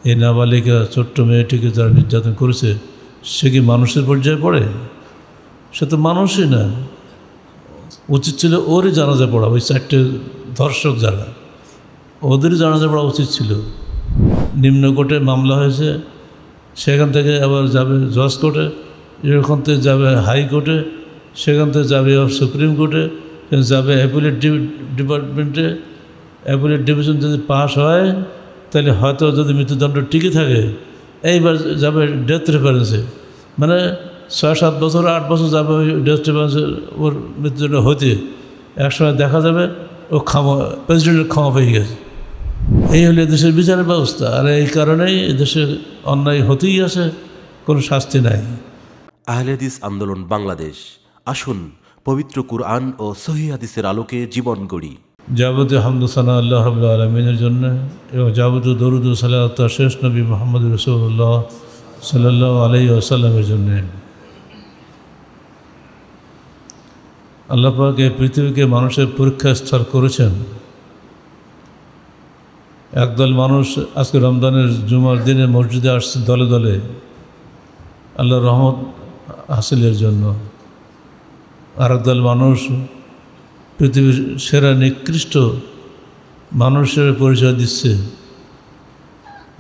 এই নাবালিকা ছোট্ট মেয়েটিকে যারা নির্যাতন করেছে সে কি মানুষের পর্যায়ে পড়ে? সে তো মানুষই না। উচিত ছিল ওরই জানাজা পড়া, ওই 4টে ধর্ষক যারা, ওদেরই জানাজা পড়া উচিত ছিল। নিম্ন কোর্টে মামলা হয়েছে, সেখান থেকে আবার যাবে জজ কোর্টে, এখান থেকে যাবে হাইকোর্টে, সেখান থেকে যাবে সুপ্রিম কোর্টে, যাবে অ্যাপিলেট ডিপার্টমেন্টে। অ্যাপিলেট ডিভিশন যদি পাস হয় তাহলে হয়তো যদি মৃত্যুদণ্ড টিকে থাকে এইবার যাবে ডেথ রেফারেন্সে, মানে 6-7 বছর 8 বছর যাবে ওই ডেথ রেফারেন্সে ওর মৃত্যুদণ্ড হতে। একসময় দেখা যাবে ও প্রেসিডেন্টের ক্ষমা পেয়ে গেছে। এই হলে দেশের বিচারের ব্যবস্থা। আর এই কারণেই দেশে অন্যায় হতেই আছে, কোনো শাস্তি নাই। আহলে হাদিস আন্দোলন বাংলাদেশ, আসুন পবিত্র কুরআন ও সহিহ হাদিসের আলোকে জীবন গড়ি। যাবতীয় হামদু সানা আল্লাহ রাব্বুল আলামিনের জন্য এবং যাবতীয় দরুদ ও সালাত শেষ নবী মুহাম্মদ রাসূলুল্লাহ সাল্লাল্লাহু আলাইহি ওয়াসাল্লামের জন্য। আল্লাহ পাক এই পৃথিবীকে মানুষের পরীক্ষা স্থল করেছেন। একদল মানুষ আজকে রমজানের জুমার দিনে মসজিদে আসছে দলে দলে আল্লাহর রহমত হাসিলের জন্য। আর একদল মানুষ পৃথিবীর সেরা নিকৃষ্ট মানুষের পরিচয় দিচ্ছে,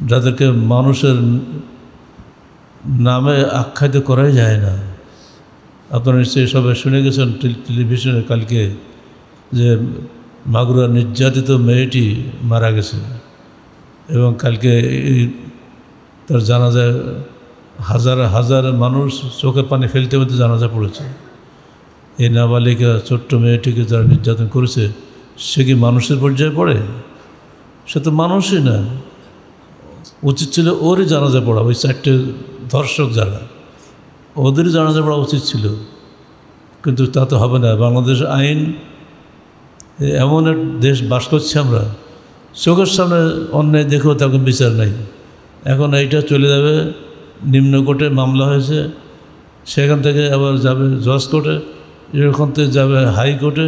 যাদেরকে মানুষের নামে আখ্যায়িত করাই যায় না। আপনারা নিশ্চয়ই সবাই শুনে গেছেন টেলিভিশনে কালকে যে মাগুরার নির্যাতিত মেয়েটি মারা গেছে এবং কালকে তার জানাজায় হাজার হাজার মানুষ চোখের পানি ফেলতে ফেলতে জানাজা পড়েছে। এই নাবালিকা ছোট্ট মেয়েটিকে যারা নির্যাতন করেছে সে কি মানুষের পর্যায়ে পড়ে? সে তো মানুষই না। উচিত ছিল ওরই জানাজা পড়া, ওই 4টে ধর্ষক যারা, ওদেরই জানাজা পড়া উচিত ছিল। কিন্তু তা তো হবে না। বাংলাদেশ আইন এমন এক দেশ বাস করছি আমরা, চোখের সামনে অন্যায় দেখেও তখন বিচার নাই। এখন এইটা চলে যাবে নিম্ন কোর্টে মামলা হয়েছে, সেখান থেকে আবার যাবে জজ কোর্টে, এখান থেকে যাবে হাইকোর্টে,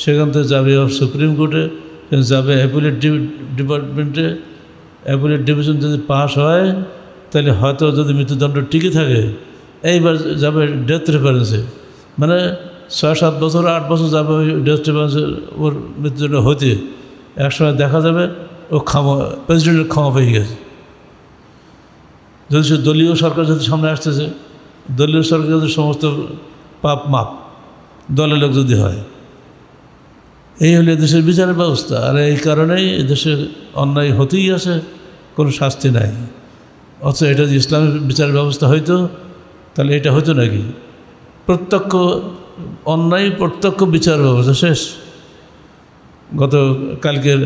সেখান থেকে যাবে সুপ্রিম কোর্টে, যাবে অ্যাপিলেট ডিপার্টমেন্টে। অ্যাপিলেট ডিভিশন যদি পাস হয় তাহলে হয়তো যদি মৃত্যুদণ্ড টিকে থাকে এইবার যাবে ডেথ রেফারেন্সে, মানে 6-7 বছর 8 বছর যাবে ওই ডেথ রেফারেন্সে ওর মৃত্যুদণ্ড হতে। একসময় দেখা যাবে ও প্রেসিডেন্টের ক্ষমা পেয়ে গেছে। যদি সে দলীয় সরকার যদি সামনে আসতেছে, দলীয় সরকার যদি সমস্ত পাপ মাপ দলের লোক যদি হয়, এই হলে দেশের বিচারের ব্যবস্থা। আর এই কারণেই দেশে অন্যায় হতেই আছে, কোনো শাস্তি নাই। অথচ এটা যদি ইসলামের বিচার ব্যবস্থা হইতো তাহলে এটা হতো নাকি? প্রত্যক্ষ অন্যায়, প্রত্যক্ষ বিচার ব্যবস্থা শেষ। গত কালকের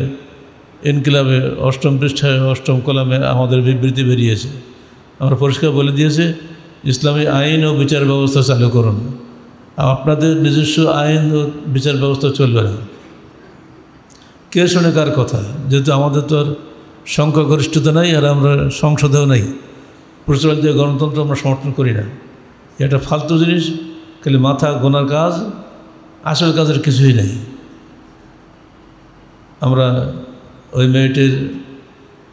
ইনকিলাবে 8ম পৃষ্ঠায় 8ম কলামে আমাদের বিবৃতি বেরিয়েছে। আমরা পরিষ্কার বলে দিয়েছে ইসলামী আইন ও বিচার ব্যবস্থা চালু করুন, আপনাদের নিজস্ব আইন ও বিচার ব্যবস্থা চলবে না। কে শোনে কার কথা? যেহেতু আমাদের তো আর সংখ্যাগরিষ্ঠতা নাই, আর আমরা সংসদেও নাই, প্রচলিত গণতন্ত্র আমরা সমর্থন করি না। এটা ফালতু জিনিস, খালি মাথা গোনার কাজ, আসল কাজের কিছুই নেই। আমরা ওই মেয়েটির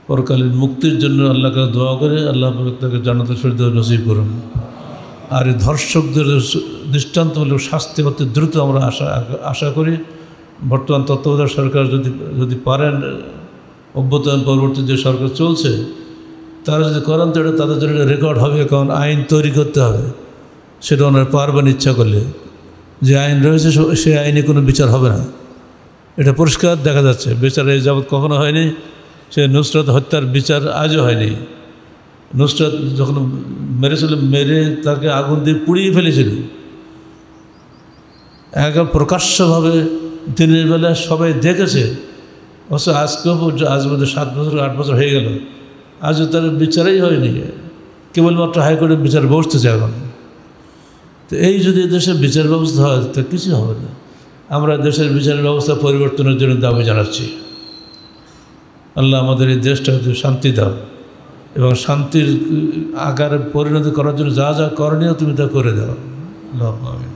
পরকালীন মুক্তির জন্য আল্লাহকে দোয়া করে আল্লাহ তাকে জান্নাতুল ফেরদৌস নসিব করুন। আর এই ধর্ষকদের দৃষ্টান্তমূলক শাস্তি অতি দ্রুত আমরা আশা করি। বর্তমান তত্ত্বাবধায়ক সরকার যদি পারেন, অভ্যুত্থান পরবর্তী যে সরকার চলছে তারা যদি করেন তো এটা তাদের জন্য রেকর্ড হবে, কারণ আইন তৈরি করতে হবে। সেটা ওনারা পারবেন ইচ্ছা করলে। যে আইন রয়েছে সেই আইনে কোনো বিচার হবে না, এটা পরিষ্কার দেখা যাচ্ছে। বিচার এই যাবৎ কখনো হয়নি। সে নুসরাত হত্যার বিচার আজও হয়নি। নুসরাত যখন মেরেছিল, মেরে তাকে আগুন দিয়ে পুড়িয়ে ফেলেছিল একবার প্রকাশ্যভাবে, দিনের বেলা সবাই দেখেছে। অবশ্য আজকেও আজ মধ্যে 7 বছর 8 বছর হয়ে গেল, আজও তার বিচারই হয়নি। কেবলমাত্র হাইকোর্টের বিচার বসতেছে এখন। তো এই যদি দেশের বিচার ব্যবস্থা হয় তা কিছু হবে না। আমরা দেশের বিচার ব্যবস্থা পরিবর্তনের জন্য দাবি জানাচ্ছি। আল্লাহ আমাদের এই দেশটাকে শান্তি দাও এবং শান্তির আকারে পরিণত করার জন্য যা যা করণীয় তুমি তা করে দাও। আল্লাহ আমিন।